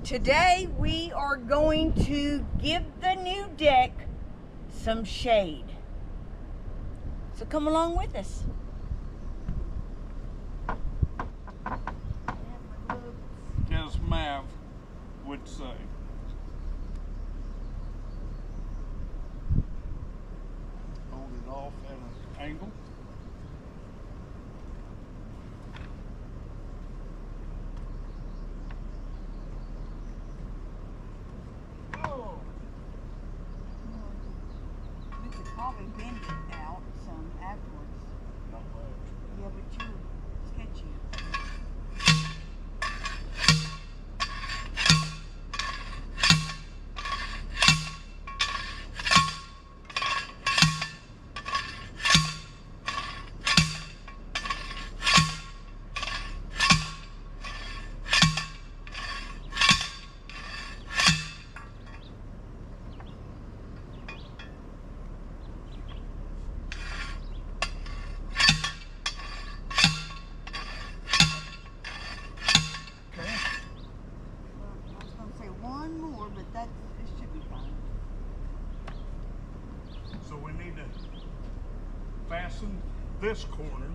Today we are going to give the new deck some shade. So come along with us. As Mav would say. Hold it off at an angle. Oh. We could probably bend it out some afterwards. Not much. Yeah, but you're sketchy. It should be fine. So we need to fasten this corner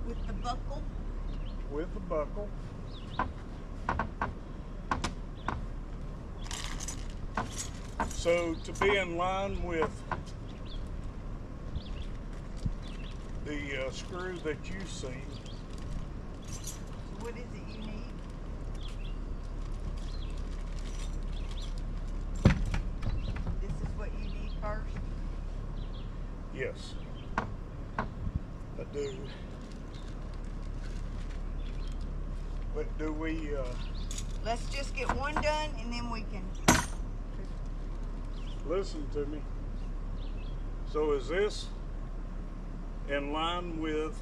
With the buckle? with the buckle. So to be in line with the screw that you see. What is it you need? This is what you need first? Yes, I do. But do we, Let's just get one done and then we can... listen to me. So is this in line with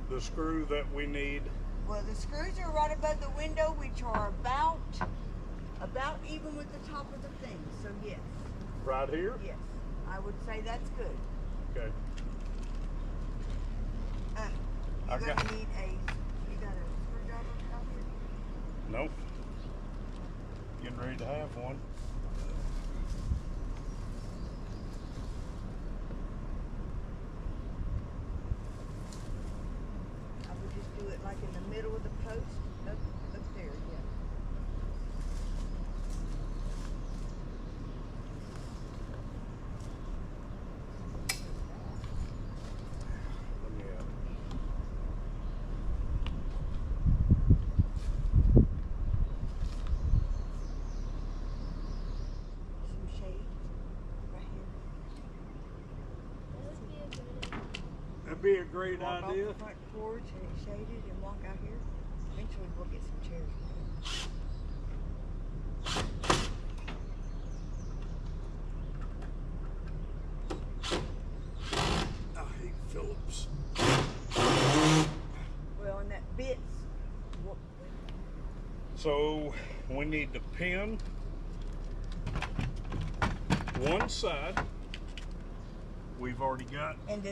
the screw that we need? Well, the screws are right above the window, which are about even with the top of the thing. So yes. Right here? Yes. I would say that's good. Okay. You're going to need you got a screwdriver out here? Nope. Getting ready to have one. I would just do it like in the middle of the post, up there, yeah. Let me have it. Some shade right here. That'd be a great Walk off idea. the front porch and it's shaded and walk out here. Eventually we'll get some chairs. I hate Phillips. Well, and that bit's... So we need to pin one side. We've already got. And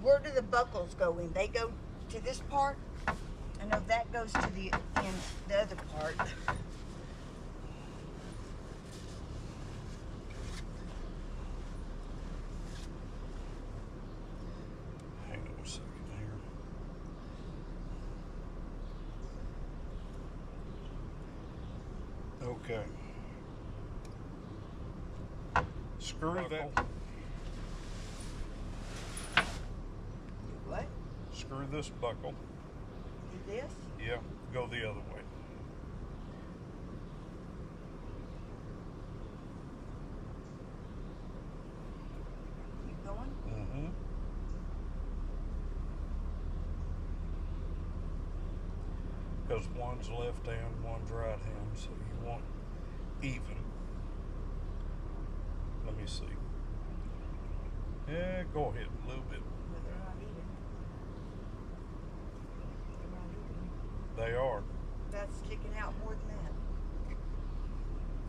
where do the buckles go in? They go to this part? I know that goes to the other part. Hang on a second here. Okay. Screw that. What? Screw this buckle. Do this? Yeah, go the other way. Keep going? Mm-hmm. Because one's left hand, one's right hand, so you want even. Let me see. Yeah, go ahead a little bit. No, they're not even. They're not even. They are. That's sticking out more than that.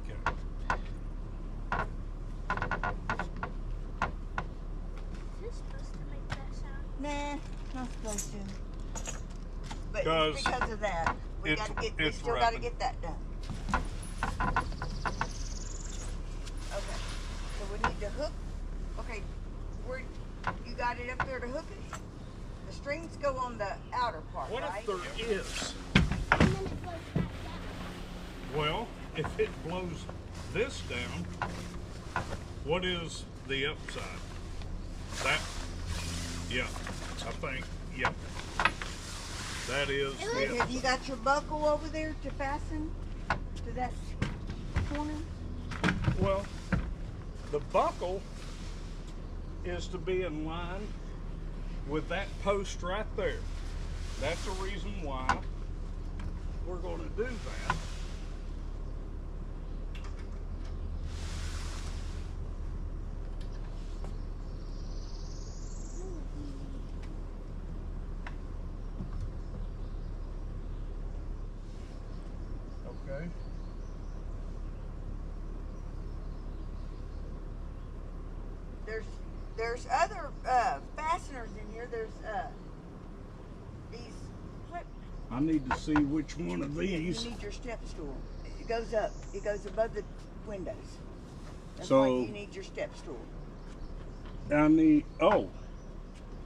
Okay. Is this supposed to make that sound? Nah, not supposed to. Because it's because of that. We still gotta get that done. Okay. So we need to hook. Okay, you got it up there to hook it? The strings go on the outer part, what right? if there is? And then it blows back down. Well, if it blows this down, what is the upside? That, yeah, I think, yeah. That is the Have upside. you got your buckle over there to fasten to that corner? Well, the buckle is to be in line with that post right there. That's the reason why we're going to do that. Okay. There's other fasteners in here. There's these clip. I need to see which one of these. You need your step stool. It goes up. It goes above the windows. That's So- why you need your step stool. I need, oh,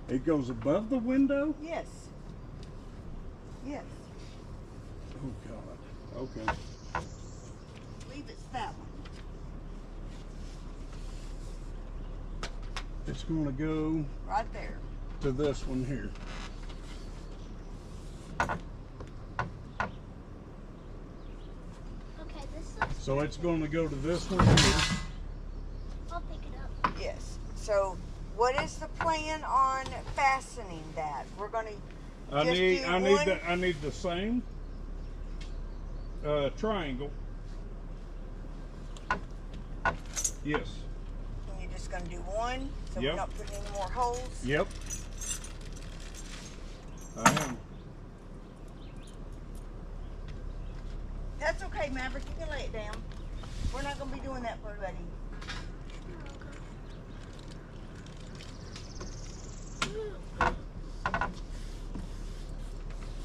it goes above the window? Yes. Yes. Oh God, okay. I believe it's that one. It's gonna go Right there. to this one here. Okay, this looks. So it's gonna go to this one here. I'll pick it up. Yes. So what is the plan on fastening that? We're gonna I just need, do I one. need the same triangle. Yes. And you're just gonna do one, so Yep. we're not putting any more holes. Yep. I am. That's okay, Maverick. You can lay it down. We're not gonna be doing that for everybody.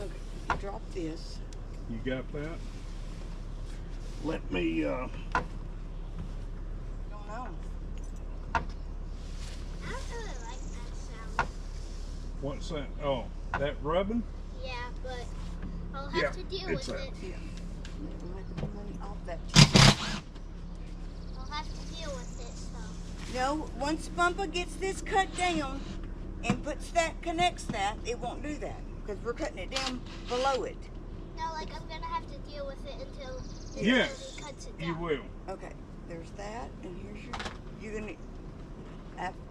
Okay, you drop this. You got that? Let me, Don't know. I don't really like that sound. what's that? Oh, that rubbing? Yeah, but I'll have Yeah, to deal it's with a- it. Yeah. We'll have to pull money off that. I'll have to deal with it, so. No, once Bumpa gets this cut down and connects that, it won't do that. Because we're cutting it down below it. No, like I'm gonna have to deal with it until Yes, he cuts it down. you will. Okay, there's that, and here's you're gonna,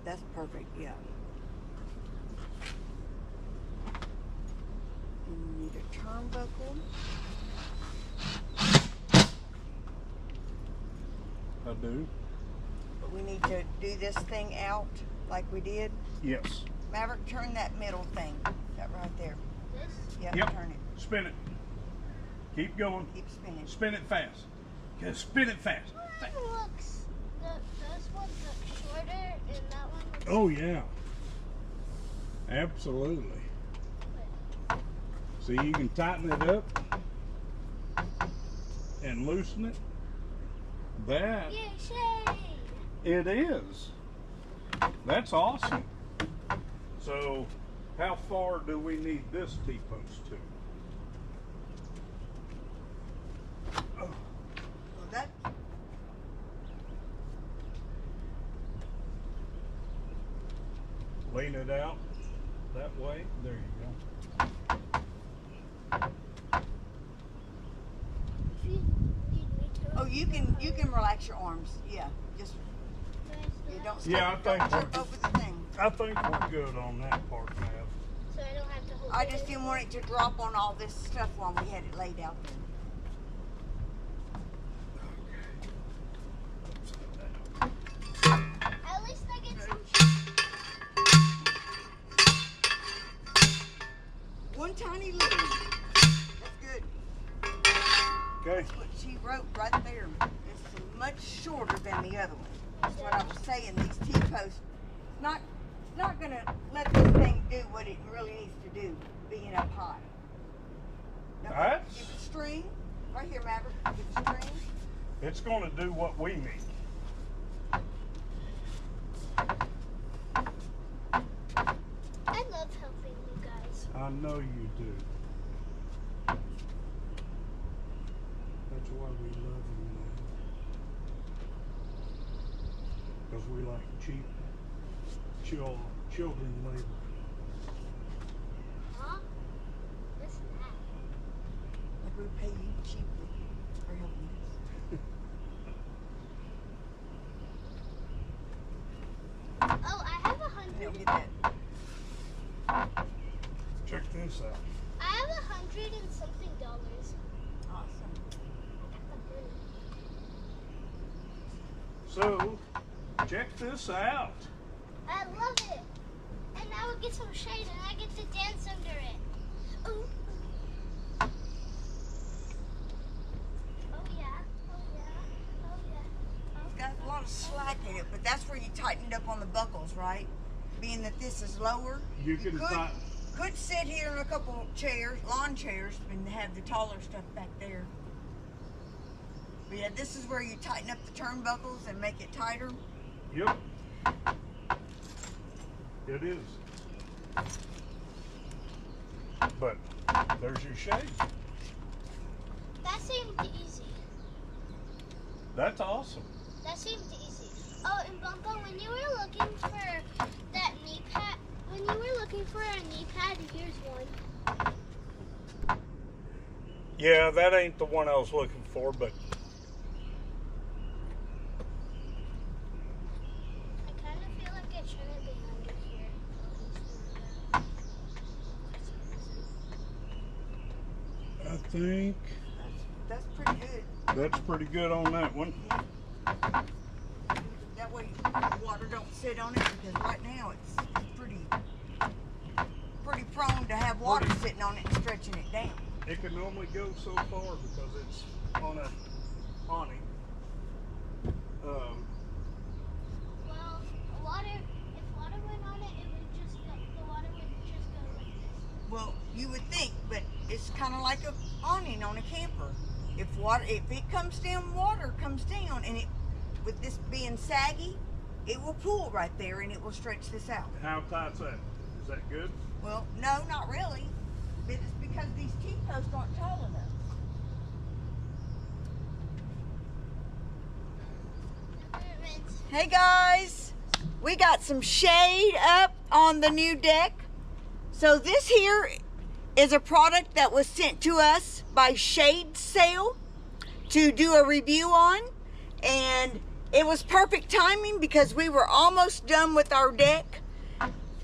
that's perfect, yeah. And you need a turnbuckle. I do. But we need to do this thing out like we did. Yes. Maverick, turn that middle thing, that right there. This? Yep, Yep. turn it. Spin it. Keep going. Keep spinning. Spin it fast. Okay, spin it fast. Looks, those ones look shorter, and that one looks. Oh yeah. Absolutely. See, you can tighten it up and loosen it. That Yay, shade! it is. That's awesome. So, how far do we need this T-post to? Oh, Well, that, lean it out that way. There you go. If you need me to. oh, you can relax your arms. Yeah, just you don't Yeah, I don't think trip we're- over the thing. I think we're good on that part, Mav. So I don't have to hold I it just in. didn't want it to drop on all this stuff while we had it laid out there. At least I get some. One tiny little one. That's good. Okay. That's what she wrote right there. It's much shorter than the other one. That's what I was saying. These T-posts, it's not gonna let this thing do what it really needs to do, being up high. Now, That's- give it string. Right here, Maverick. Give it string. It's going to do what we need. I love helping you guys. I know you do. That's why we love you, man. Because we like cheap children labor. Huh? What's that? Like we pay you cheaply for helping us. Oh, I have They'll 100. get that. Check this out. I have $100 and something. Awesome. So, check this out. I love it. And now we'll get some shade and I get to dance under it. Ooh. Oh yeah. Oh yeah. Oh yeah. It's got a lot of slack in it, but that's where you tighten it up on the buckles, right? Being that this is lower, You can could sit here in a couple chairs, lawn chairs, and have the taller stuff back there. But yeah, this is where you tighten up the turnbuckles and make it tighter. Yep. It is. But there's your shade. That seemed easy. That's awesome. That seemed easy. Oh, and Bumpo, when you were looking for that knee pad, when you were looking for a knee pad, here's one. Yeah, that ain't the one I was looking for, but I kind of feel like it shouldn't be under here. I think That's pretty good. that's pretty good on that one. That way the water don't sit on it, because right now it's pretty prone to have water sitting on it and stretching it down. It can only go so far because it's on a awning. Well, if water went on it, the water would just go like this. Well, you would think, but it's kind of like a awning on a camper. If it comes down, water comes down, and with this being saggy, it will pool right there and it will stretch this out. How tight's that? Is that good? Well, no, not really. But it's because these T-posts aren't tall enough. Hey guys, we got some shade up on the new deck. So this here is a product that was sent to us by Shade Sale to do a review on, and it was perfect timing because we were almost done with our deck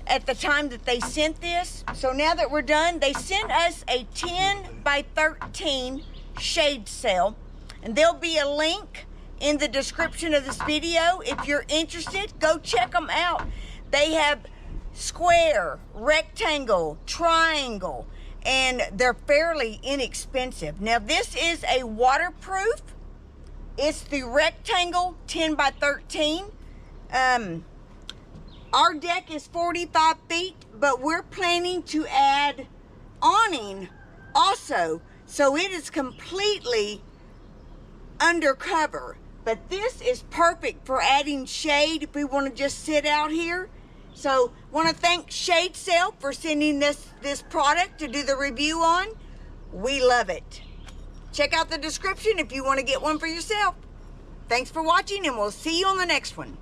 at the time that they sent this. So now that we're done, they sent us a 10 by 13 shade sail, and there'll be a link in the description of this video. If you're interested, go check them out. They have square, rectangle, triangle, and they're fairly inexpensive. Now this is a waterproof. It's the rectangle 10 by 13. Our deck is 45 feet, but we're planning to add awning also. So it is completely undercover. But this is perfect for adding shade if we want to just sit out here. So want to thank Shade Sale for sending this product to do the review on. We love it. Check out the description if you want to get one for yourself. Thanks for watching, and we'll see you on the next one.